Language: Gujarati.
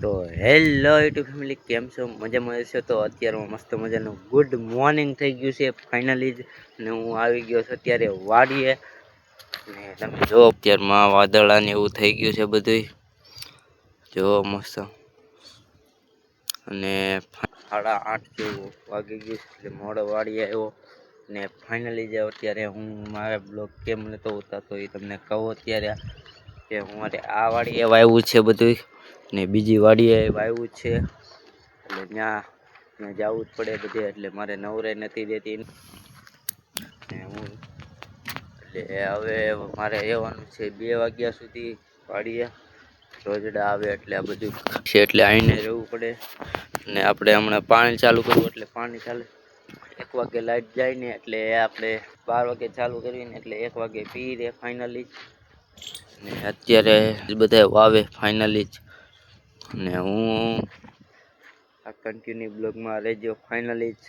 તો હેલો યુટ્યુબ ફેમિલી, કેમ છો? મજામાં હશો? તો અત્યારમાં મસ્ત મજાનું ગુડ મોર્નિંગ થઈ ગયું છે ફાઇનલી જ. ને હું આવી ગયો છું અત્યારે વાડીએ. ને તમે જો અત્યારમાં વાદળા ને એવું થઈ ગયું છે બધું, જો મસ્ત. અને 8:30 જેવું વાગી ગયું છે એટલે મોડો વાડીએ આવ્યો. ને ફાઇનલી જે અત્યારે હું મારા બ્લોગ કેમ નતો ઉતારતો એ તમને કહું અત્યારે કે હું મારે આ વાડીએ વાવ્યું છે બધું, ને બીજી વાડીએ વાવ્યું છે એટલે ત્યાં જવું જ પડે બધે, એટલે મારે નવરે નથી દેતી. ને હું એટલે હવે મારે રહેવાનું છે 2 વાગ્યા સુધી વાડીએ. રોજડા આવે એટલે આ બધું છે એટલે આવીને રહેવું પડે. ને આપણે હમણાં પાણી ચાલુ કરવું એટલે પાણી ચાલે 1 વાગે લાઈટ જાય ને એટલે આપણે 12 વાગે ચાલુ કરીને એટલે 1 વાગે પી દે ફાઇનલી. ને અત્યારે બધા વાવે ફાઇનલી જ. ને હું આ કન્ટિન્યુ બ્લોગમાં રહેજો ફાઇનલી જ.